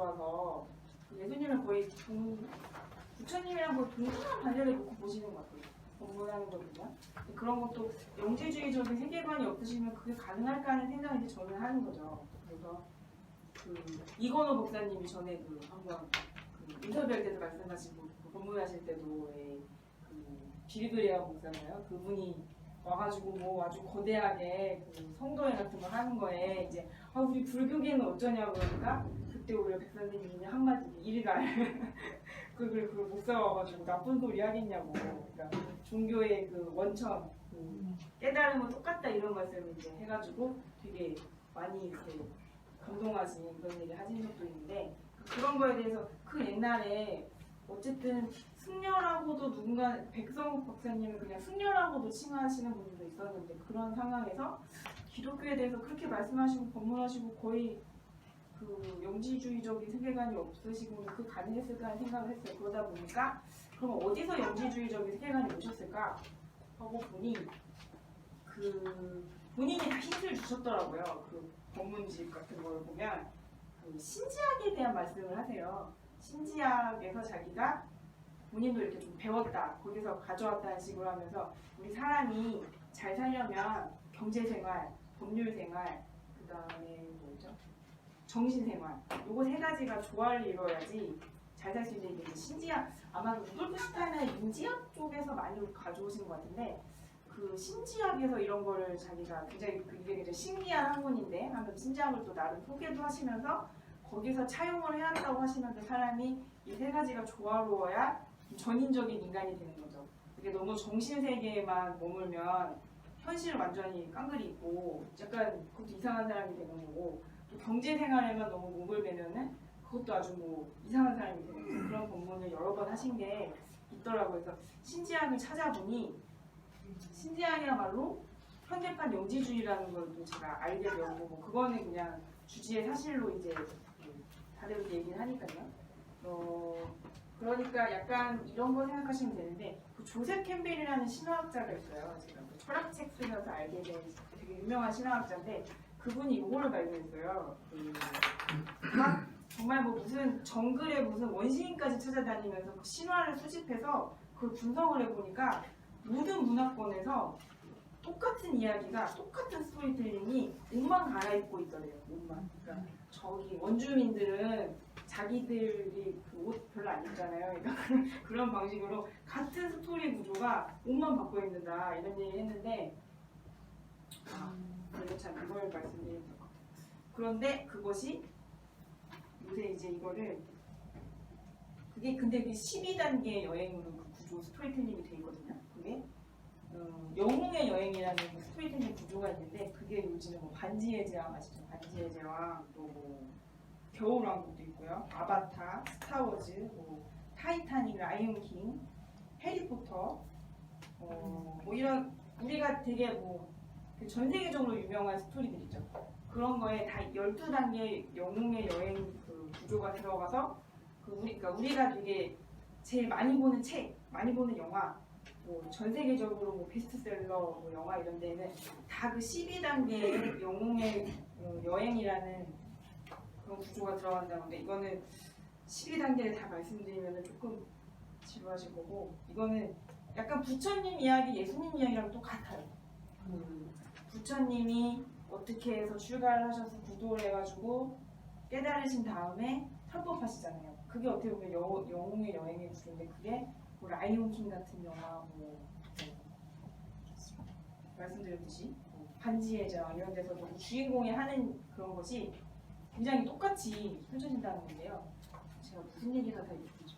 가져와서 예수님을 거의 부처님이랑 거의 동등한 반열에 놓고 보시는 것 같아요. 공부하는 거든요. 그런 것도 영지주의적인 세계관이 없으시면 그게 가능할까 하는 생각을 이제 저는 하는 거죠. 그래서 이건호 목사님이 전에 한번 인터뷰할 때도 말씀하시고 본문하실 때도 빌그레아 목사인가요? 그분이 와가지고 뭐 아주 거대하게 성도회 같은 거 하는 거에 이제 우리 불교계는 어쩌냐고 그러니까 그때 오히려 백선생님이 한마디 일갈 그걸 목사가 와가지고 나쁜 소리 하겠냐고 그러니까 종교의 원천 깨달음은 똑같다 이런 말씀을 이제 해가지고 되게 많이 이렇게 감동하신 그런 얘기 하신 적도 있는데 그런 거에 대해서 옛날에 어쨌든 승려라고도 누군가 백성욱 박사님은 그냥 승려라고도 칭하시는 분들도 있었는데 그런 상황에서 기독교에 대해서 그렇게 말씀하시고 법문하시고 거의 영지주의적인 세계관이 없으시고 가능했을까 하는 생각을 했어요. 그러다 보니까 그럼 어디서 영지주의적인 세계관이 오셨을까 하고 보니 본인이 다 힌트를 주셨더라고요. 법문집 같은 걸 보면 신지학에 대한 말씀을 하세요. 신지학에서 자기가 본인도 이렇게 좀 배웠다, 거기서 가져왔다는 식으로 하면서 우리 사람이 잘 살려면 경제생활, 법률생활, 그 다음에 뭐죠? 정신생활, 요거 세 가지가 조화를 이뤄야지 잘 살 수 있는 게 신지학, 아마 루돌프 슈타인의 인지학 쪽에서 많이 가져오신 것 같은데 신지학에서 이런 거를 자기가 굉장히 이게 굉장히 신기한 학문인데 하면 신지학을 또 나름 소개도 하시면서 거기서 차용을 해야 한다고 하시면서 사람이 이 세 가지가 조화로워야 전인적인 인간이 되는 거죠. 이게 너무 정신세계에만 머물면 현실을 완전히 깡그리 있고 약간 그것도 이상한 사람이 되는 거고 또 경제생활에만 너무 목을 매면은 그것도 아주 이상한 사람이 되는 거죠. 그런 본문을 여러 번 하신 게 있더라고요. 그래서 신지학을 찾아보니 신지학이야말로 현대판 영지주의라는 걸 또 제가 알게 되었고 그거는 그냥 주지의 사실로 이제 다들 얘기를 하니까요. 그러니까 약간 이런 거 생각하시면 되는데 조셉 캠벨이라는 신화학자가 있어요. 제가 철학책 쓰면서 알게 된 되게 유명한 신화학자인데 그분이 이거를 발견했어요. 정말 무슨 정글에 무슨 원시인까지 찾아다니면서 신화를 수집해서 그걸 분석을 해보니까 모든 문화권에서 똑같은 이야기가 똑같은 스토리텔링이 옷만 갈아입고 있더래요. 옷만. 그러니까 저기 원주민들은 자기들이 옷 별로 안 입잖아요. 그러니까 그런 방식으로 같은 스토리 구조가 옷만 바꿔 입는다 이런 얘기를 했는데 이거 참 이걸 말씀드리는 것 같아요. 그런데 그것이 요새 이제 이거를 그게 근데 12단계 여행으로 구조 스토리텔링이 돼 있거든요. 그게 영웅의 여행이라는 스토리텔링 구조가 있는데 그게 요즘에 반지의 제왕 아시죠? 반지의 제왕 또 겨울왕국도 있고요. 아바타, 스타워즈, 타이타닉, 라이온킹, 해리포터 이런 우리가 되게 전 세계적으로 유명한 스토리들 있죠. 그런 거에 다 12단계 영웅의 여행 구조가 들어가서 우리가 되게 제일 많이 보는 책, 많이 보는 영화 전 세계적으로 베스트셀러 영화 이런 데는 다 12단계의 영웅의 여행이라는 그런 구조가 들어간다는데 이거는 12단계를 다 말씀드리면 조금 지루하실 거고 이거는 약간 부처님 이야기, 예수님 이야기랑 똑같아요. 부처님이 어떻게 해서 출가를 하셔서 구도를 해가지고 깨달으신 다음에 설법하시잖아요. 그게 어떻게 보면 영웅의 여행의 구조인데 그게 라이온킹 같은 영화 말씀드렸듯이 반지의 제왕 이런 데서도 주인공이 하는 그런 것이 굉장히 똑같이 펼쳐진다는 건데요. 제가 무슨 얘기가 다 있었죠?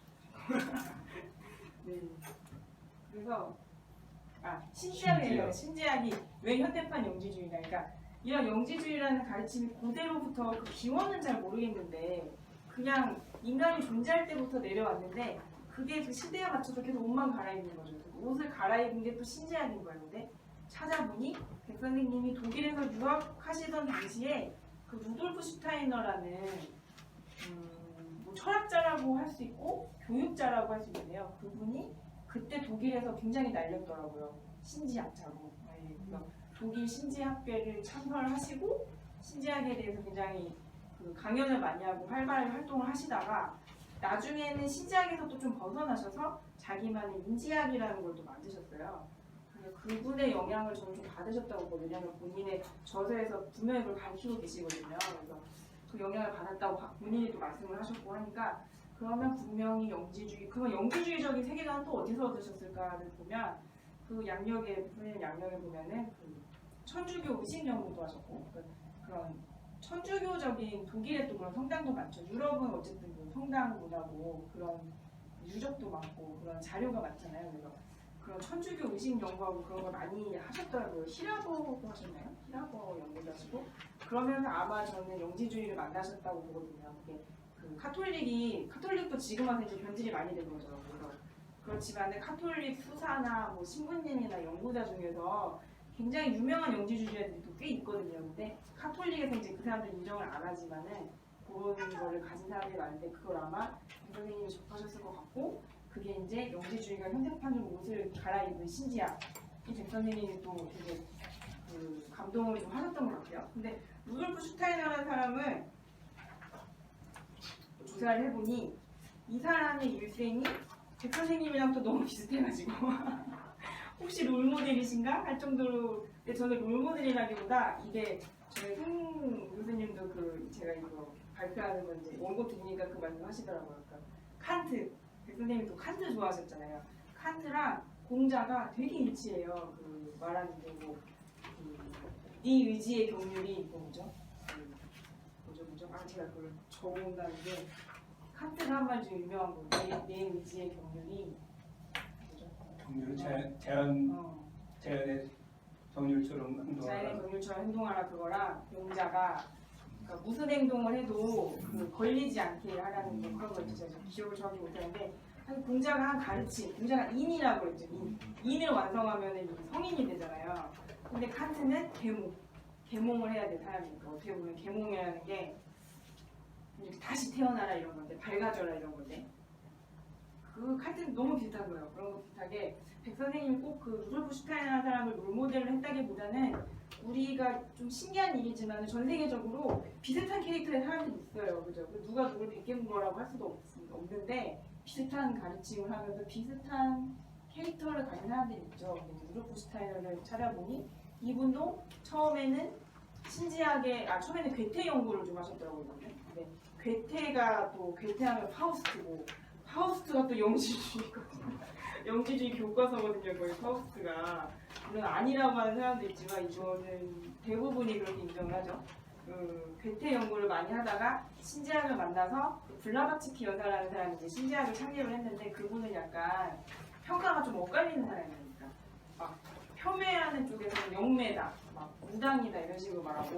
네. 그래서 신지학이 왜 현대판 영지주의냐? 그러니까 이런 영지주의라는 가르침이 고대로부터 그 기원은 잘 모르겠는데 그냥 인간이 존재할 때부터 내려왔는데 그게 시대에 맞춰서 계속 옷만 갈아입는 거죠. 옷을 갈아입은 게 또 신지학인 거예요. 근데 찾아보니 백 선생님이 독일에서 유학하시던 당시에 루돌프 슈타이너라는 철학자라고 할 수 있고 교육자라고 할 수 있는데요. 그분이 그때 독일에서 굉장히 날렸더라고요. 신지학자로. 독일 신지학회를 창설하시고 신지학에 대해서 굉장히 그 강연을 많이 하고 활발하게 활동을 하시다가 나중에는 신지학에서도 좀 벗어나셔서 자기만의 인지학이라는 걸 또 만드셨어요. 그래서 그분의 영향을 저는 좀 받으셨다고 보거든요. 왜냐하면 본인의 저서에서 분명히 그걸 밝히고 계시거든요. 그래서 그 영향을 받았다고 본인이 또 말씀을 하셨고 하니까 그러면 분명히 영지주의, 그러면 영지주의적인 세계관은 또 어디서 얻으셨을까를 보면 그 양력에, 선생님 양력에 보면은 그 천주교 의식 연구도 하셨고 그런 천주교적인 독일에 또 그런 성당도 많죠. 유럽은 어쨌든 그 성당 문화고 그런 유적도 많고 그런 자료가 많잖아요. 그래서 그런 천주교 의식 연구하고 그런 걸 많이 하셨더라고요. 히라버도 하셨나요? 히라버 연구도 하시고 그러면 아마 저는 영지주의를 만나셨다고 보거든요. 그게 그 카톨릭도 지금 와서 이제 변질이 많이 된 거죠. 그래서 그렇지만 카톨릭 수사나 뭐 신부님이나 연구자 중에서 굉장히 유명한 영지주의자들이 또 꽤 있거든요. 근데 카톨릭에서 이제 그 사람들 인정을 안 하지만은 그런 거를 가진 사람들이 많은데 그걸 아마 선생님이 접하셨을 것 같고 그게 이제 영지주의가 현대판으로 옷을 갈아입은 신지학 이 백 선생님이 또 되게 그 감동을 좀 하셨던 것 같아요. 근데 루돌프 슈타이너라는 사람을 조사를 해보니 이 사람의 일생이 백 선생님이랑 또 너무 비슷해가지고 혹시 롤모델이신가 할 정도로. 근데 저는 롤모델이라기보다 이게 저희 흥 교수님도 그 제가 이거 발표하는 건 이제 원고 들으니까 그 말씀 하시더라고요. 그러니까 칸트 백 선생님이 또 칸트 좋아하셨잖아요. 칸트랑 공자가 되게 일치해요. 그 말하는 게 뭐 네 의지의 경륜이 뭐죠? 뭐죠? 아 제가 그걸 적어온다는 게 칸트가 한 말 중에 유명한 거. 내 의지의 경륜이 경륜은 자연의 정률처럼 행동하라. 자연의 정률처럼 행동하라 그거랑 용자가 그러니까 무슨 행동을 해도 그 걸리지 않게 하라는 거 그런 거 있죠. 제가 기억을 정확히 못하는데 공자가 한 가르침, 공자가 인이라고 했죠. 인을 완성하면 성인이 되잖아요. 근데 칸트는 계몽을 해야 될 사람이니까 어떻게 보면 계몽이라는 게 다시 태어나라 이런 건데 밝아져라 이런 건데 그 칸트는 너무 비슷한 거예요. 그런 거 비슷하게 백 선생님이 꼭 그 루돌프 슈타인이라는 사람을 롤모델로 했다기보다는 우리가 좀 신기한 일이지만 전 세계적으로 비슷한 캐릭터의 사람들이 있어요. 그죠? 누가 누굴 베끼는 거라고 할 수도 없는데 비슷한 가르침을 하면서 비슷한 캐릭터를 가진 사람들이 있죠. 근데 루돌프 슈타이너를 찾아보니 이분도 처음에는 처음에는 괴테 연구를 좀 하셨더라고요. 근데 괴테가 또 괴테하면 파우스트고 파우스트가 또 영지주의거든요. 영지주의 교과서거든요. 거의 파우스트가. 물론 아니라고 하는 사람도 있지만 이거는 대부분이 그렇게 인정을 하죠. 괴테 연구를 많이 하다가 신지학을 만나서 블라바츠키 여사라는 사람이 이제 신지학을 창립을 했는데 그분은 약간 평가가 좀 엇갈리는 사람이니까 막 폄훼하는 쪽에서는 영매다, 막 무당이다 이런 식으로 말하고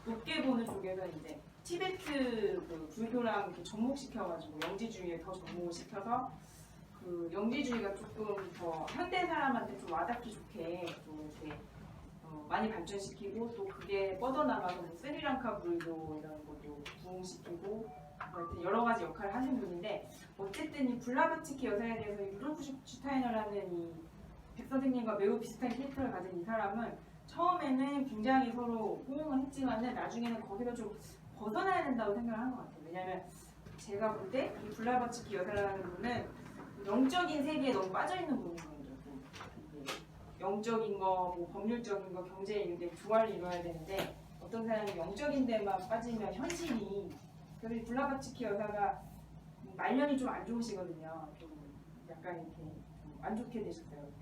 높게 보는 쪽에서는 이제 티베트 그 불교랑 이렇게 접목시켜가지고 영지주의에 더 접목을 시켜서 그 영지주의가 조금 더 현대 사람한테 좀 와닿기 좋게 좀 이렇게 많이 발전시키고 또 그게 뻗어나가서 뭐 스리랑카 불교 이런 것도 부흥시키고 하여튼 여러 가지 역할을 하신 분인데 어쨌든 이 블라바츠키 여사에 대해서 루돌프 슈타이너라는 이 백 선생님과 매우 비슷한 캐릭터를 가진 이 사람은 처음에는 굉장히 서로 호응을 했지만은 나중에는 거기서 좀 벗어나야 된다고 생각을 한 것 같아요. 왜냐하면 제가 볼 때 이 블라바츠키 여사라는 분은 영적인 세계에 너무 빠져있는 분이거든요. 영적인 거, 뭐 법률적인 거, 경제 이렇게 조화를 이뤄야 되는데 어떤 사람이 영적인 데만 빠지면 현실이 그래서 이 블라바츠키 여사가 말년이 좀 안 좋으시거든요. 좀 약간 이렇게 좀 안 좋게 되셨어요.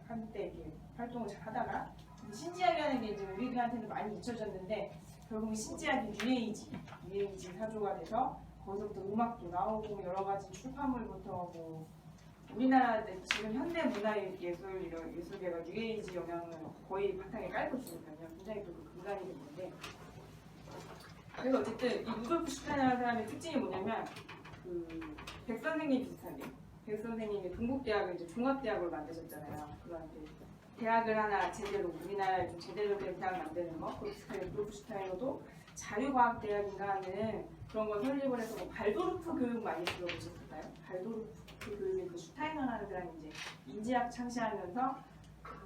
한때 이렇게 활동을 잘 하다가 신지학이라는 게 이제 우리들한테는 많이 잊혀졌는데 결국 신지학이 뉴에이지 사조가 돼서 거기서부터 음악도 나오고 여러 가지 출판물부터 뭐 우리나라 지금 현대 문화 예술 이런 예술계가 뉴에이지 영향을 거의 바탕에 깔고 있으니까요. 굉장히 또 근간이 된 건데 그래서 어쨌든 이 루돌프 슈타이너라는 사람의 특징이 뭐냐면 그 백 선생님 비슷한데 백 선생님이 동국대학을 이제 종합대학을 만드셨잖아요. 그런 대학을 하나 제대로 우리나라에 좀 제대로 된 대학 만드는 거 그 비슷하게 루돌프 슈타이너도 자유과학대학인가 하는 그런 걸 설립을 해서 뭐 발도르프 교육 많이 들어보셨을까요? 발도르프 교육의 그 슈타이너라는 사람이 이제 인지학 창시하면서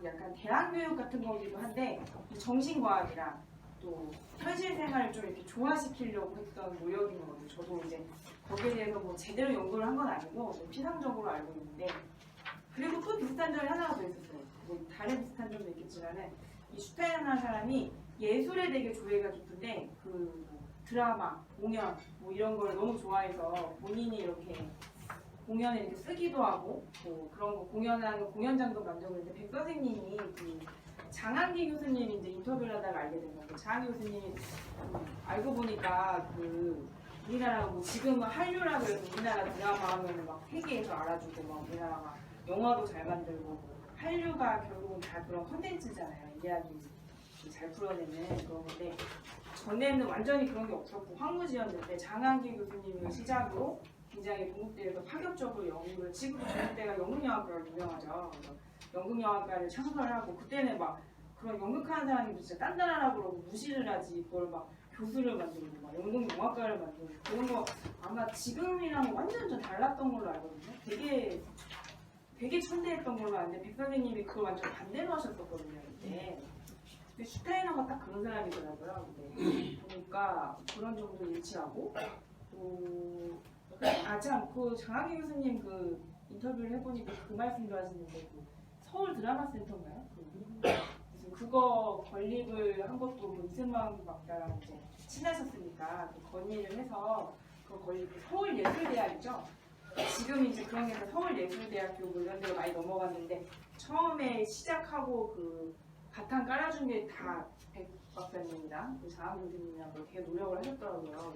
약간 대학 교육 같은 거기도 한데 정신과학이랑 또 현실 생활을 좀 이렇게 조화시키려고 했던 노력인 것 같아요. 저도 이제 거기에 대해서 뭐 제대로 연구를 한 건 아니고 좀 피상적으로 알고 있는데 그리고 또 비슷한 점이 하나가 더 있었어요. 뭐 다른 비슷한 점도 있겠지만은 이 슈타인이라는 사람이 예술에 되게 조예가 깊은데 그 드라마, 공연 뭐 이런 걸 너무 좋아해서 본인이 이렇게 공연에 이렇게 쓰기도 하고 뭐 그런 거 공연하는 공연장도 만들고 있는데 백 선생님이 그 장한기 교수님이 이제 인터뷰를 하다가 알게 된 건데 장한기 교수님이 알고 보니까 그 우리나라 뭐 지금은 한류라고 해서 우리나라 드라마 하면은 막 세계에서 알아주고 막 우리나라가 영화도 잘 만들고 뭐 한류가 결국은 다 그런 컨텐츠잖아요. 이야기 잘 풀어내는 그런 건데 전에는 완전히 그런 게 없었고 황무지였는데 장한기 교수님을 시작으로 굉장히 동국대에서 파격적으로 연구를 지금 동국대가 연극영화과가 유명하죠. 그래서 연극영화과를 창설을 하고 그때는 막 그런 연극하는 사람이 진짜 단단하라고 그러고 무시를 하지 그걸 막 교수를 만들고 막 연극영화과를 만들고 그런 거 아마 지금이랑 완전 좀 달랐던 걸로 알거든요. 되게 천대했던 걸로 아는데 백 선생님이 그걸 완전 반대로 하셨었거든요. 그때. 근데 슈타이너가 딱 그런 사람이더라고요. 근데 보니까 그런 점도 일치하고 또 참 그 장학기 교수님 그 인터뷰를 해보니까 그 말씀도 하시는데 그 서울 드라마 센터인가요? 그래서 그거 건립을 한 것도 그 이승만 박사랑 이제 친하셨으니까 그 건의를 해서 그 건립 서울 예술대학이죠. 지금 이제 그런 게 서울예술대학교 뭐 이런 데로 많이 넘어갔는데 처음에 시작하고 그 바탕 깔아준 게 다 백 박사님이랑 그 장학 교수님이랑 되게 노력을 하셨더라고요.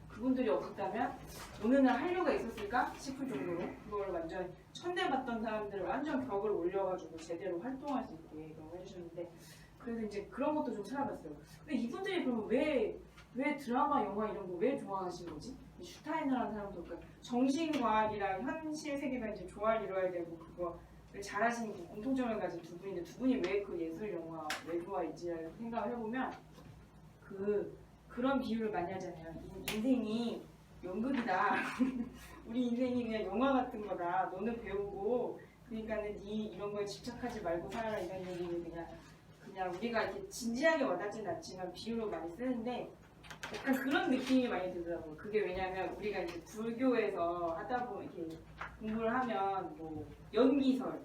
그분들이 없었다면 어느 날 한류가 있었을까 싶을 정도로 그걸 완전 천대받던 사람들을 완전 벽을 올려가지고 제대로 활동할 수 있게 그런 거 해주셨는데 그래서 이제 그런 것도 좀 찾아봤어요. 근데 이분들이 그러면 왜 드라마, 영화 이런 거 왜 좋아하신 거지? 슈타이너라는 사람도 그러니까 정신과학이랑 현실 세계가 이제 조화를 이뤄야 되고 그거를 잘하시는 그 공통점을 가진 두 분인데 두 분이 왜 그 예술 영화 왜 좋아했지를 생각을 해보면 그런 비유를 많이 하잖아요. 인생이 연극이다. 우리 인생이 그냥 영화 같은 거다. 너는 배우고 그러니까는 네 이런 거에 집착하지 말고 살아라 이런 얘기를 그냥 우리가 이렇게 진지하게 와닿진 않지만 비유로 많이 쓰는데 약간 그런 느낌이 많이 들더라고요. 그게 왜냐면 우리가 이제 불교에서 하다 보면 이렇게 공부를 하면 뭐 연기설이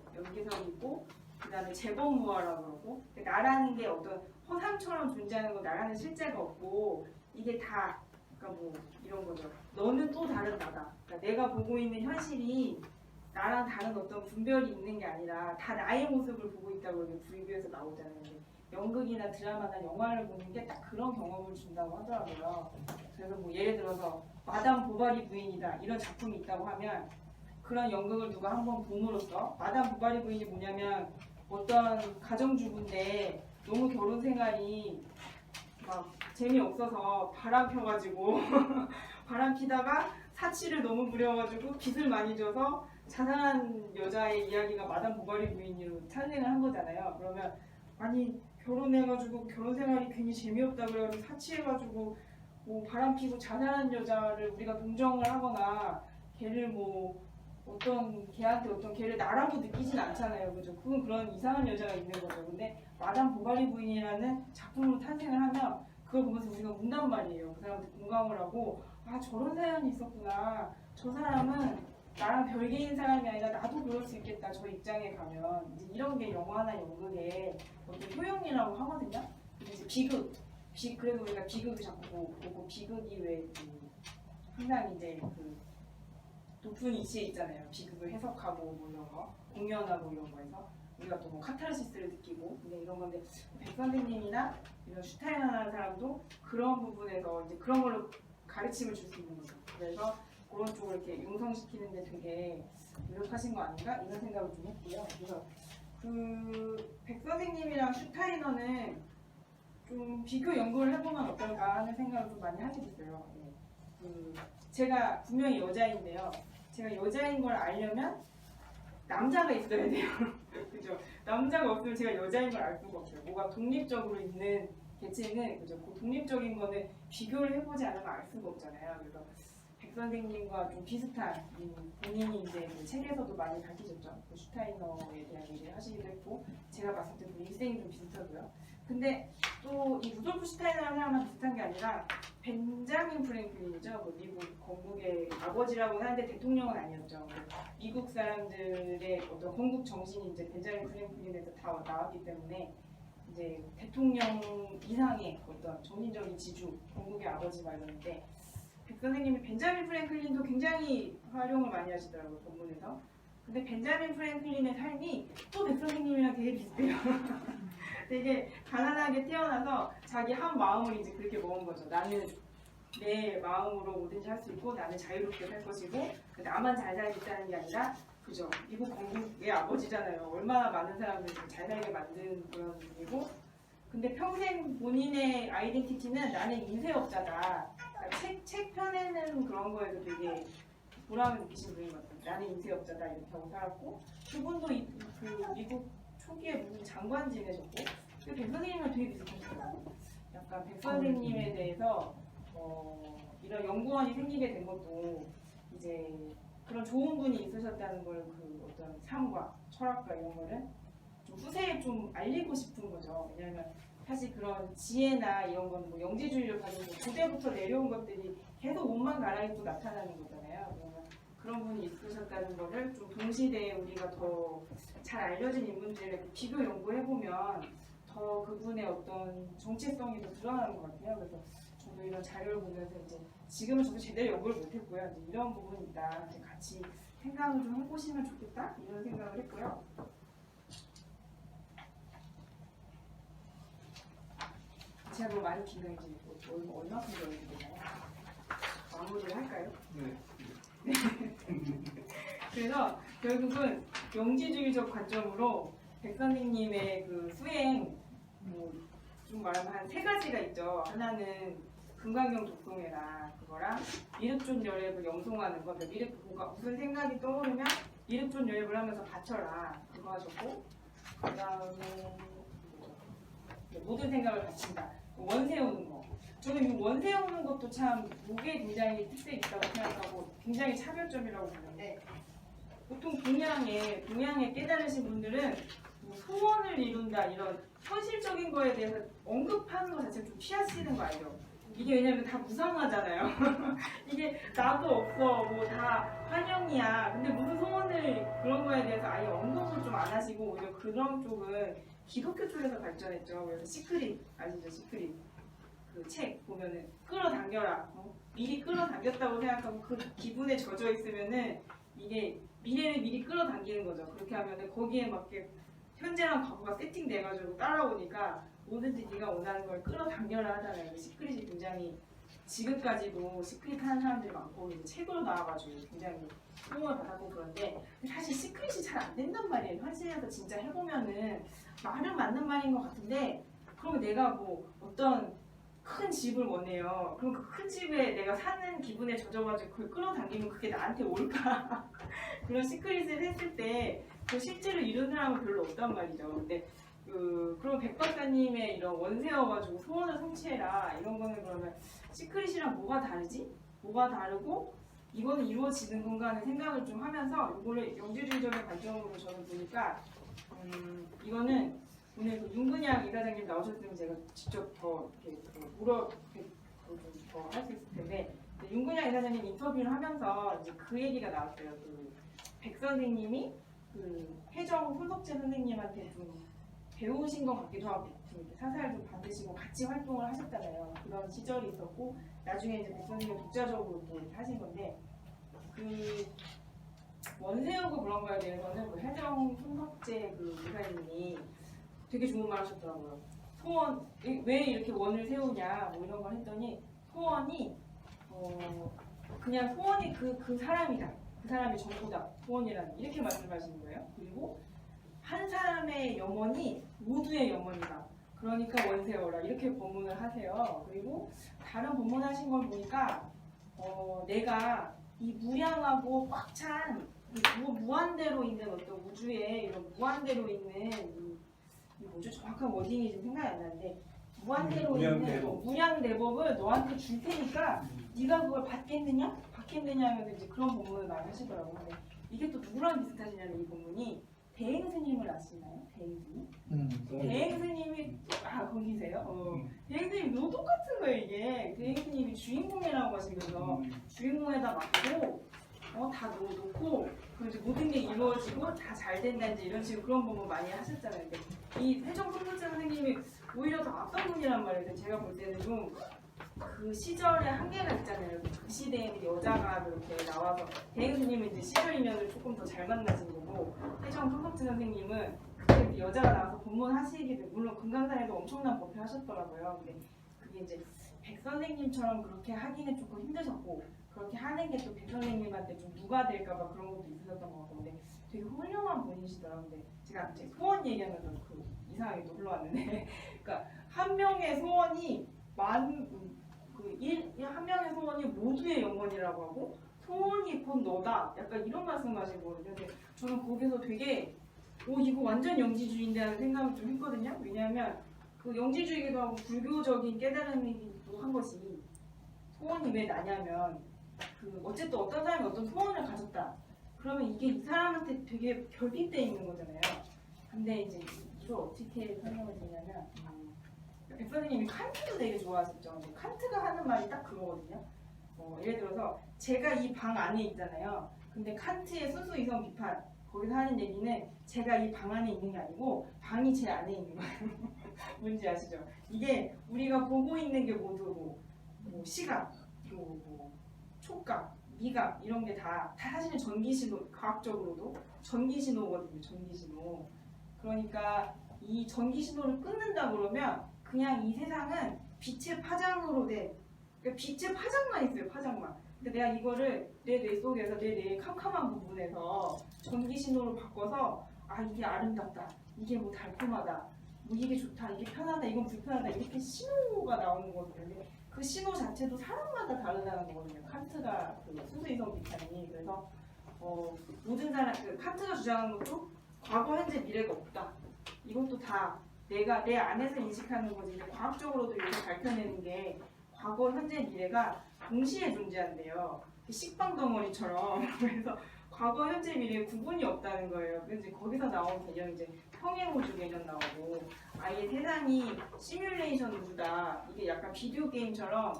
있고 그다음에 재범무화라고 그러고 나라는 게 어떤 허상처럼 존재하는 거 나라는 실제가 없고 이게 다 그러니까 뭐 이런 거죠. 너는 또 다른 나다. 그러니까 내가 보고 있는 현실이 나랑 다른 어떤 분별이 있는 게 아니라 다 나의 모습을 보고 있다고 이렇게 불교에서 나오잖아요. 근데 연극이나 드라마나 영화를 보는 게 딱 그런 경험을 준다고 하더라고요. 그래서 뭐 예를 들어서 마담 보바리 부인이다 이런 작품이 있다고 하면 그런 연극을 누가 한번 봄으로써 마담 보바리 부인이 뭐냐면 어떤 가정주부인데 너무 결혼 생활이 막 재미없어서 바람 펴가지고 바람 피다가 사치를 너무 부려가지고 빚을 많이 져서 자살한 여자의 이야기가 마담 보바리 부인으로 탄생을 한 거잖아요. 그러면 아니 결혼해가지고 결혼 생활이 괜히 재미없다 그래가지고 사치해가지고 뭐 바람 피고 자살한 여자를 우리가 동정을 하거나 걔를 뭐 걔한테 어떤 걔를 나라고 느끼진 않잖아요. 그죠? 그건 그런 이상한 여자가 있는 거죠. 근데 마담 보바리 부인이라는 작품으로 탄생을 하면 그걸 보면서 우리가 운단 말이에요. 그 사람한테 공감을 하고 아 저런 사연이 있었구나. 저 사람은 나랑 별개인 사람이 아니라 나도 그럴 수 있겠다. 저 입장에 가면 이제 이런 게 영화나 연극의 어떤 효용이라고 하거든요. 근데 이제 그래서 우리가 비극을 자꾸 보고 비극이 왜 항상 이제 그 높은 이치에 있잖아요. 비극을 해석하고 뭐 이런 거 공연하고 이런 거에서 우리가 또 뭐 카타르시스를 느끼고 근데 이런 건데 백 선생님이나 이런 슈타인하는 사람도 그런 부분에서 이제 그런 걸로 가르침을 줄 수 있는 거죠. 그래서 그런 쪽을 이렇게 융성시키는데 되게 노력하신 거 아닌가 이런 생각을 좀 했고요. 그래서 그 백 선생님이랑 슈타이너는 좀 비교 연구를 해보면 어떨까 하는 생각을 좀 많이 하게 됐어요. 제가 분명히 여자인데요. 제가 여자인 걸 알려면 남자가 있어야 돼요. 그죠? 남자가 없으면 제가 여자인 걸 알 수가 없어요. 뭐가 독립적으로 있는 개체는 그죠? 그 독립적인 거는 비교를 해보지 않으면 알 수가 없잖아요. 그래서 백 선생님과 좀 비슷한 본인이 이제 그 책에서도 많이 밝히셨죠. 그 슈타이너에 대한 얘기를 하시기도 했고 제가 봤을 때 그 일생이 좀 비슷하고요. 근데 또 이 루돌프 슈타이너라는 사람은 비슷한 게 아니라 벤자민 프랭클린이죠. 뭐 미국 건국의 아버지라고 하는데 대통령은 아니었죠. 미국 사람들의 어떤 건국 정신이 이제 벤자민 프랭클린에서 다 나왔기 때문에 이제 대통령 이상의 어떤 정신적인 지주, 건국의 아버지 말이었는데 백 선생님이 벤자민 프랭클린도 굉장히 활용을 많이 하시더라고요, 본문에서. 근데 벤자민 프랭클린의 삶이 또 백 선생님이랑 되게 비슷해요. 되게 가난하게 태어나서 자기 한 마음을 이제 그렇게 먹은 거죠. 나는 내 마음으로 뭐든지 할 수 있고 나는 자유롭게 살 것이고 나만 잘 살겠다는 게 아니라 그죠. 미국 건국의 아버지잖아요. 얼마나 많은 사람들을 잘 살게 만든 그런 분이고 근데 평생 본인의 아이덴티티는 나는 인쇄업자다. 그러니까 책 펴내는 그런 거에도 되게 보람을 느끼신 분인 것 같아요. 나는 인쇄업자다 이렇게 하고 살았고 그분도 그 미국 초기에 무슨 장관 지내셨고 백 선생님이랑 되게 비슷하시더라고요. 약간 백 선생님에 대해서 이런 연구원이 생기게 된 것도 이제 그런 좋은 분이 있으셨다는 걸 그 어떤 삶과 철학과 이런 거를 좀 후세에 좀 알리고 싶은 거죠. 왜냐하면 사실 그런 지혜나 이런 건 뭐 영지주의를 가지고 고대부터 내려온 것들이 계속 옷만 갈아입고 나타나는 거잖아요. 그러면 그런 분이 있으셨다는 거를 좀 동시대에 우리가 더 잘 알려진 인물들을 비교 연구해보면 더 그분의 어떤 정체성이 더 드러나는 것 같아요. 그래서 저도 이런 자료를 보면서 이제 지금은 저도 제대로 연구를 못했고요. 이제 이런 부분이 있다. 이제 같이 생각을 좀 해보시면 좋겠다 이런 생각을 했고요. 제가 너무 많이 긴가 이제 얼마큼 연구되나요? 마무리를 할까요? 네. 그래서 결국은 영지주의적 관점으로 백 선생님의 그 수행 좀 말하면 한 세 가지가 있죠. 하나는 금강경 독송해라 그거랑 미륵존 열애를 영송하는 거. 미륵가 무슨 생각이 떠오르면 미륵존 열애를 하면서 바쳐라 그거 하셨고 그다음에 모든 생각을 바친다. 원 세우는 거. 저는 이 원 세우는 것도 참 무게 굉장히 특색이 있다고 생각하고 굉장히 차별점이라고 보는데 보통 동양에 깨달으신 분들은 뭐 소원을 이룬다 이런 현실적인 거에 대해서 언급하는 것 자체를 좀 피하시는 거 알죠? 이게 왜냐면 다 무상하잖아요. 이게 나도 없어 뭐 다 환영이야. 근데 무슨 소원을 그런 거에 대해서 아예 언급을 좀 안 하시고 오히려 그런 쪽은 기독교 쪽에서 발전했죠. 그래서 시크릿 아시죠? 시크릿 그 책 보면은 끌어당겨라. 미리 끌어당겼다고 생각하고 그 기분에 젖어 있으면은 이게 미래를 미리 끌어당기는 거죠. 그렇게 하면은 거기에 맞게 현재랑 과거가 세팅돼가지고 따라오니까 뭐든지 네가 원하는 걸 끌어당겨라 하잖아요. 시크릿이 굉장히 지금까지도 시크릿 하는 사람들이 많고 이제 책으로 나와가지고 굉장히 호응을 받았고 그런데 사실 시크릿이 잘 안 된단 말이에요. 현실에서 진짜 해보면은 말은 맞는 말인 것 같은데 그러면 내가 뭐 어떤 큰 집을 원해요. 그럼 그 큰 집에 내가 사는 기분에 젖어가지고 그걸 끌어당기면 그게 나한테 올까? 그런 시크릿을 했을 때 그 실제로 이룬 사람은 별로 없단 말이죠. 근데 그럼 백 박사님의 이런 원세여가지고 소원을 성취해라 이런 거는 그러면 시크릿이랑 뭐가 다르지? 뭐가 다르고 이거는 이루어지는 건가 하는 생각을 좀 하면서 이거를 영지주의적인 관점으로 저는 보니까 이거는 오늘 그 윤근양 이사장님 나오셨으면 제가 직접 더 이렇게 더 할 수 있을 텐데 윤근양 이사장님 인터뷰를 하면서 이제 그 얘기가 나왔어요. 백 선생님이 그 해정 손석재 선생님한테 좀 배우신 것 같기도 하고 좀 이렇게 사사를 좀 받으시고 같이 활동을 하셨잖아요. 그런 시절이 있었고 나중에 이제 백 선생님 독자적으로 또 이렇게 하신 건데 그 원세우고 그런 거에 대해서는 그 해정 손석재 그 이사님이 되게 좋은 말 하셨더라고요. 소원 왜 이렇게 원을 세우냐 뭐 이런 걸 했더니 소원이 그냥 소원이 그 사람이다. 그 사람이 전부다. 소원이라는 이렇게 말씀하시는 거예요. 그리고 한 사람의 영혼이 모두의 영혼이다. 그러니까 원 세워라 이렇게 본문을 하세요. 그리고 다른 본문 하신 걸 보니까 내가 이 무량하고 꽉 찬 무한대로 있는 어떤 우주에 이런 무한대로 있는 이 뭐죠? 정확한 워딩이 지금 생각이 안 나는데 무한대로 있는 무량대법을 너한테 줄 테니까 네가 그걸 받겠느냐 하면서 이제 그런 본문을 많이 하시더라고요. 근데 이게 또 누구랑 비슷하시냐면 이 본문이 대행 스님을 아시나요? 대행 스님? 음. 대행 스님이 거기세요? 대행 스님 너무 똑같은 거예요 이게. 대행 스님이 주인공이라고 하시면서 주인공에다 맞고 다 놓고 그리고 이제 모든 게 이루어지고 다 잘 된다 이제 이런 식으로 그런 부분 많이 하셨잖아요. 근데 이 세종 선구자 선생님이 오히려 더 앞선 분이란 말이에요. 제가 볼 때는 좀 그 시절의 한계가 있잖아요. 그 시대에 여자가 이렇게 나와서 대행 스님은 이제 시절 인연을 조금 더 잘 만나신 거고 세종 선구자 선생님은 그때 여자가 나와서 법문하시기도 물론 금강산에도 엄청난 법회 하셨더라고요. 근데 그게 이제 백 선생님처럼 그렇게 하기는 조금 힘드셨고 그렇게 하는 게 또 백 선생님한테 좀 누가 될까봐 그런 것도 있으셨던 것 같고 근데 되게 훌륭한 분이시더라고요. 근데 제가 제 소원 얘기하면서 그 이상하게 또 흘러왔는데 그러니까 한 명의 소원이 한 명의 소원이 모두의 영혼이라고 하고 소원이 곧 너다 약간 이런 말씀하시거든요. 근데 저는 거기서 되게 이거 완전 영지주의인데 하는 생각을 좀 했거든요. 왜냐하면 그 영지주의기도 하고 불교적인 깨달음이기도 한 것이 소원이 왜 나냐면 어쨌든 어떤 사람이 어떤 소원을 가졌다. 그러면 이게 이 사람한테 되게 결핍돼 있는 거잖아요. 근데 이제 이걸 어떻게 설명을 드리냐면 백 선생님이 칸트도 되게 좋아하셨죠. 근데 칸트가 하는 말이 딱 그거거든요. 예를 들어서 제가 이 방 안에 있잖아요. 근데 칸트의 순수 이성 비판 거기서 하는 얘기는 제가 이 방 안에 있는 게 아니고 방이 제 안에 있는 거예요. 뭔지 아시죠? 이게 우리가 보고 있는 게 모두 시각, 촉각, 미각 이런 게 다 사실은 전기신호, 과학적으로도 전기신호거든요. 전기신호. 그러니까 이 전기신호를 끊는다 그러면 그냥 이 세상은 빛의 파장으로 그러니까 빛의 파장만 있어요. 파장만. 근데 내가 이거를 내 뇌 속에서 내 뇌의 캄캄한 부분에서 전기신호로 바꿔서 이게 아름답다. 이게 달콤하다. 이게 좋다. 이게 편하다. 이건 불편하다. 이렇게 신호가 나오는 거거든요. 그 신호 자체도 사람마다 다르다는 거거든요. 칸트가 순수이성 비판이. 그래서 모든 사람 칸트가 주장하는 것도 과거, 현재, 미래가 없다. 이것도 다 내가 내 안에서 인식하는 거지. 과학적으로도 이렇게 밝혀내는 게 과거, 현재, 미래가 동시에 존재한대요. 식빵 덩어리처럼. 그래서 과거, 현재, 미래에 구분이 없다는 거예요. 그래서 거기서 나온 개념이 이제 평행우주 개념 나오고 아예 세상이 시뮬레이션 우주다. 이게 약간 비디오 게임처럼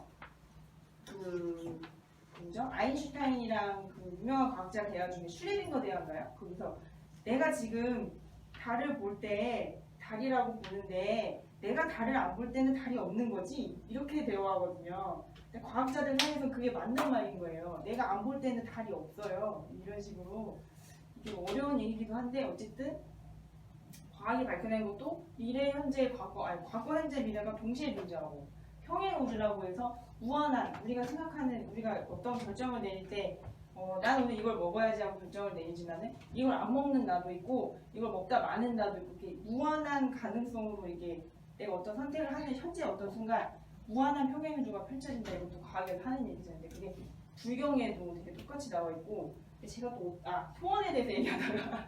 아인슈타인이랑 유명한 과학자 대화 중에 슈레딩거 대화인가요? 거기서 내가 지금 달을 볼 때 달이라고 보는데 내가 달을 안 볼 때는 달이 없는 거지? 이렇게 대화하거든요. 근데 과학자들 사이에서 그게 맞는 말인 거예요. 내가 안 볼 때는 달이 없어요. 이런 식으로 이게 어려운 얘기기도 한데 어쨌든 과학이 밝혀낸 것도 미래, 현재, 과거, 과거, 현재, 미래가 동시에 존재하고 평행우주라고 해서 무한한 우리가 생각하는 우리가 어떤 결정을 내릴 때 난 오늘 이걸 먹어야지 하고 결정을 내리지만은 이걸 안 먹는 나도 있고 이걸 먹다 마는 나도 있고 이렇게 무한한 가능성으로 이게 내가 어떤 선택을 하는 현재 어떤 순간 무한한 평행우주가 펼쳐진다. 이것도 과학에서 하는 얘기잖아요. 근데 그게 불경에도 되게 똑같이 나와 있고 제가 또 소원에 대해서 얘기하다가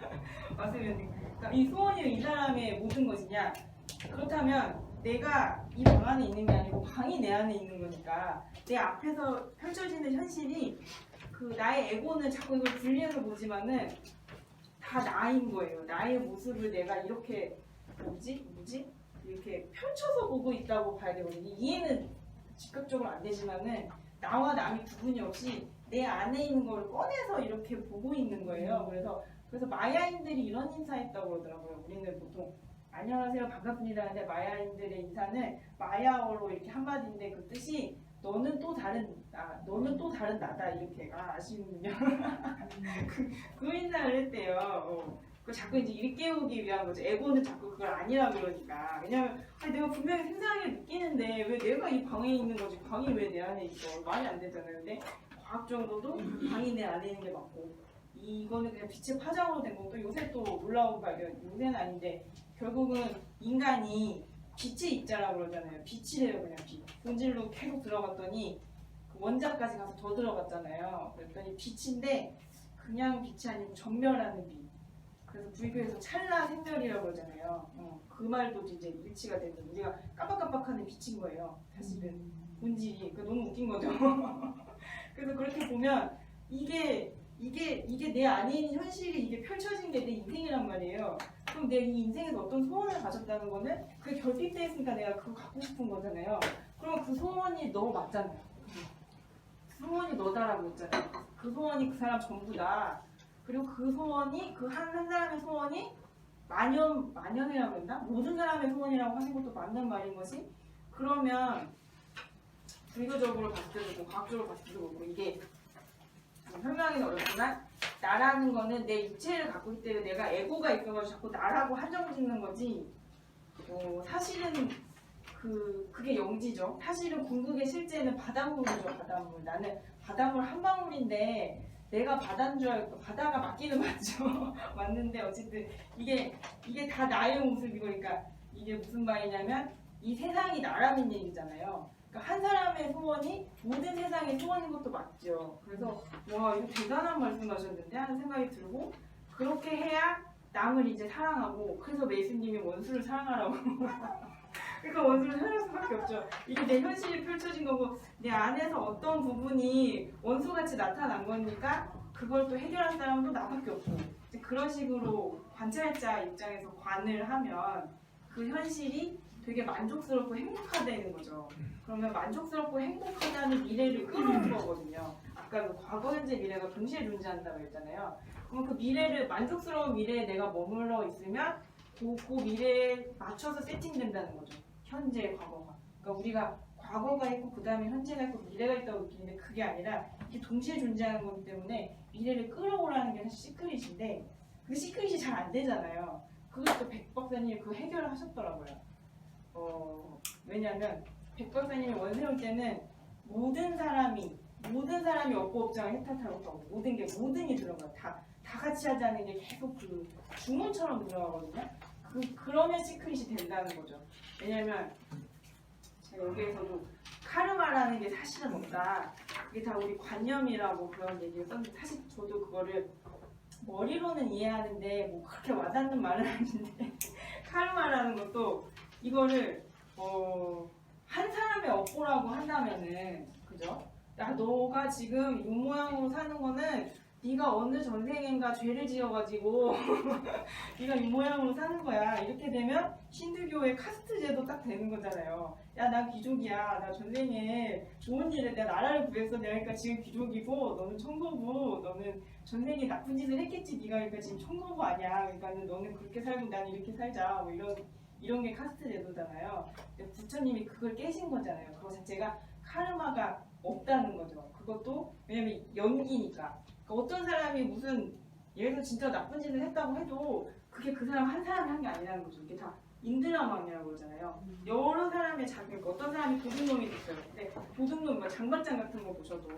말씀드렸는데 그러니까 이 소원이 이 사람의 모든 것이냐 그렇다면 내가 이 방 안에 있는 게 아니고 방이 내 안에 있는 거니까 내 앞에서 펼쳐지는 현실이 나의 에고는 자꾸 이걸 분리해서 보지만은 다 나인 거예요. 나의 모습을 내가 이렇게 이렇게 펼쳐서 보고 있다고 봐야 되거든요. 이해는 즉각적으로 안 되지만은 나와 남이 구분이 없이 내 안에 있는 걸 꺼내서 이렇게 보고 있는 거예요. 그래서 마야인들이 이런 인사했다고 그러더라고요. 우리는 보통 안녕하세요 반갑습니다 하는데 마야인들의 인사는 마야어로 이렇게 한마디인데 그 뜻이 너는 또 다른 나다 이렇게 아시는군요. 그 인사를 했대요. 그 자꾸 이제 일깨우기 위한 거죠. 에고는 자꾸 그걸 아니라 그러니까. 왜냐면 내가 분명히 생생하게 느끼는데 왜 내가 이 방에 있는 거지? 방이 왜 내 안에 있어? 말이 안 되잖아요. 근데 과학적으로도 방이 내 안에 있는 게 맞고 이거는 그냥 빛의 파장으로 된 것도 요새 또 올라온 발견. 요새는 아닌데 결국은 인간이 빛의 입자라고 그러잖아요. 빛이래요. 그냥 빛. 본질로 계속 들어갔더니 그 원자까지 가서 더 들어갔잖아요. 그랬더니 빛인데 그냥 빛이 아니고 전멸하는 빛. 그래서 불교에서 찰나 생멸이라고 그러잖아요. 그 말도 이제 일치가 되는 우리가 깜빡깜빡하는 빛인 거예요. 사실은 본질이. 너무 웃긴 거죠. 그래서 그렇게 보면 이게 이게 내 안에 있는 현실이 이게 펼쳐진 게 내 인생이란 말이에요. 그럼 내 이 인생에서 어떤 소원을 가졌다는 거는 그게 결핍돼 있으니까 내가 그거 갖고 싶은 거잖아요. 그러면 그 소원이 너 맞잖아요. 그 소원이 너다라고 했잖아요. 그 소원이 그 사람 전부다. 그리고 그 소원이 그 한 사람의 소원이 만연이라고 했나? 모든 사람의 소원이라고 하는 것도 맞는 말인 것이 그러면 불교적으로 봤을 때도 그렇고 과학적으로 봤을 때도 그렇고 이게 설명하기는 어렵지만 나라는 거는 내 육체를 갖고 있기 때문에 내가 에고가 있어가지고 자꾸 나라고 한정 짓는 거지 사실은 그게 영지죠. 사실은 궁극의 실제는 바닷물이죠. 바닷물. 나는 바닷물 한 방울인데 내가 바다인 줄 알고 바다가 맞기는 맞죠. 맞는데 어쨌든 이게 다 나의 모습이고 그러니까 이게 무슨 말이냐면 이 세상이 나라는 얘기잖아요. 그러니까 한 사람의 소원이 모든 세상의 소원인 것도 맞죠. 그래서 와 이거 대단한 말씀하셨는데 하는 생각이 들고 그렇게 해야 남을 이제 사랑하고 그래서 메이슨님이 원수를 사랑하라고 그러니까 원수를 사랑할 수밖에 없죠. 이게 내 현실이 펼쳐진 거고 내 안에서 어떤 부분이 원수같이 나타난 거니까 그걸 또 해결할 사람도 나밖에 없고 이제 그런 식으로 관찰자 입장에서 관을 하면 그 현실이 되게 만족스럽고 행복하다는 거죠. 그러면 만족스럽고 행복하다는 미래를 끌어오는 거거든요. 아까 그 과거, 현재, 미래가 동시에 존재한다고 했잖아요. 그럼 그 미래를 만족스러운 미래에 내가 머물러 있으면 그 미래에 맞춰서 세팅된다는 거죠. 현재, 과거가. 그러니까 우리가 과거가 있고 그 다음에 현재가 있고 미래가 있다고 느끼는데 그게 아니라 이게 동시에 존재하는 거기 때문에 미래를 끌어오라는 게 사실 시크릿인데 그 시크릿이 잘 안 되잖아요. 그것도 백 박사님이 그 해결을 하셨더라고요. 왜냐하면 백 박사님이 원세울 때는 모든 사람이 업고 업장을 해탈하고 있다고 모든이 들어가요. 다 같이 하자는 게 계속 그 주문처럼 들어가거든요. 그러면 시크릿이 된다는 거죠. 왜냐면 제가 여기에서도 카르마라는 게 사실은 없다. 이게 다 우리 관념이라고 그런 얘기를 썼는데 사실 저도 그거를 머리로는 이해하는데 뭐 그렇게 와닿는 말은 아닌데 카르마라는 것도 이거를 한 사람의 업보라고 한다면은 그죠? 야 너가 지금 이 모양으로 사는 거는 네가 어느 전생인가 죄를 지어가지고 네가 이 모양으로 사는 거야. 이렇게 되면 힌두교의 카스트 제도 딱 되는 거잖아요. 야 나 귀족이야. 나 전생에 좋은 일에 내가 나라를 구했어. 내가 지금 귀족이고 너는 청소부. 너는 전생에 나쁜 짓을 했겠지. 네가 그러니까 지금 청소부 아니야. 그러니까 너는 그렇게 살고 나는 이렇게 살자. 뭐 이런 게 카스트 제도잖아요. 부처님이 그걸 깨신 거잖아요. 그거 자체가 카르마가 없다는 거죠. 그것도 왜냐면 연기니까. 그러니까 어떤 사람이 무슨 예를 들어 진짜 나쁜 짓을 했다고 해도 그게 그 사람 한 사람이 한 게 아니라는 거죠. 이게 다 인드라망이라고 그러잖아요. 여러 사람의 그러니까 어떤 사람이 도둑놈이 됐어요. 근데 도둑놈 장발장 같은 거 보셔도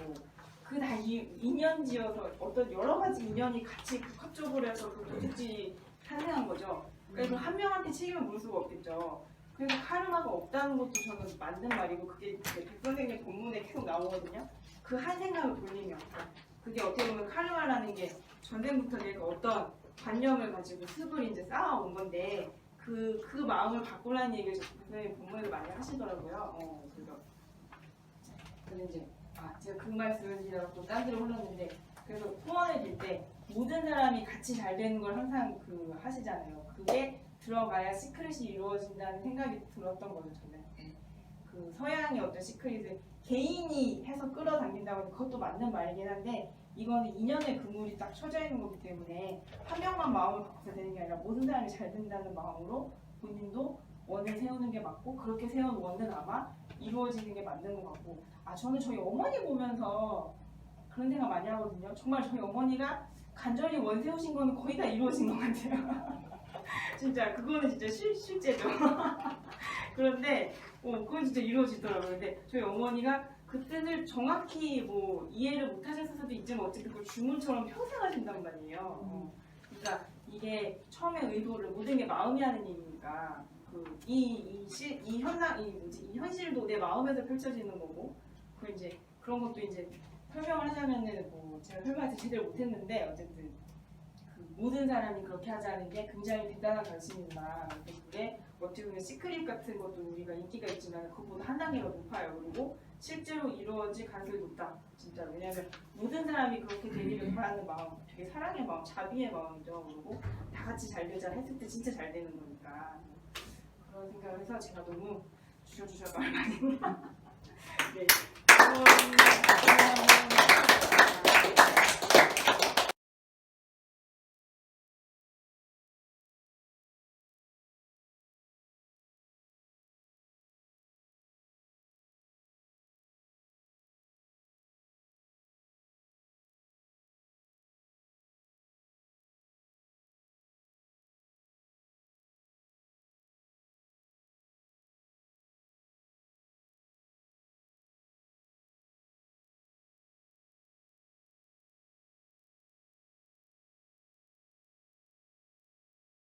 그 다 인연지어서 어떤 여러 가지 인연이 같이 복합적으로 해서 그 도둑질이 탄생한 거죠. 그래서 한 명한테 책임을 물 수가 없겠죠. 그래서 카르마가 없다는 것도 저는 맞는 말이고 그게 백 선생님 본문에 계속 나오거든요. 그 한 생각을 돌리면 그게 어떻게 보면 카르마라는 게 전생부터 내가 어떤 관념을 가지고 습을 이제 쌓아온 건데 그 마음을 바꾸라는 얘기를 선생님 본문에도 많이 하시더라고요. 그래서 이제 제가 그 말씀이라고 또 딴 데로 흘렀는데 그래서 소원을 빌 때 모든 사람이 같이 잘 되는 걸 항상 하시잖아요. 그게 들어가야 시크릿이 이루어진다는 생각이 들었던 거죠. 저는 그 서양의 어떤 시크릿을 개인이 해서 끌어당긴다고 하는 그것도 맞는 말이긴 한데 이거는 인연의 그물이 딱 쳐져 있는 거기 때문에 한 명만 마음을 바꿔서 되는 게 아니라 모든 사람이 잘 된다는 마음으로 본인도 원을 세우는 게 맞고 그렇게 세운 원은 아마 이루어지는 게 맞는 것 같고 저는 저희 어머니 보면서 그런 생각 많이 하거든요. 정말 저희 어머니가 간절히 원 세우신 거는 거의 다 이루어진 것 같아요. 진짜 그거는 진짜 실제죠. 그런데 그건 진짜 이루어지더라고요. 근데 저희 어머니가 그 뜻을 정확히 뭐 이해를 못 하셨을 수도 있지만 어쨌든 그 주문처럼 평생 하신단 말이에요. 그러니까 이게 처음에 의도를 모든 게 마음이 하는 일이니까 이 현실도 내 마음에서 펼쳐지는 거고 그 이제 그런 것도 이제 설명을 하자면은 뭐 제가 설명해서 제대로 못했는데 어쨌든 모든 사람이 그렇게 하자는 게 굉장히 대단한 결심이구나. 그게 어떻게 보면 시크릿 같은 것도 우리가 인기가 있지만 그것보다 한 단계가 높아요. 그리고 실제로 이루어질 가능성이 높다. 진짜 왜냐하면 모든 사람이 그렇게 되기를 바라는 마음, 되게 사랑의 마음, 자비의 마음이죠. 그리고 다 같이 잘 되자 했을 때 진짜 잘 되는 거니까 그런 생각을 해서 제가 너무 주셔 말 많이 네.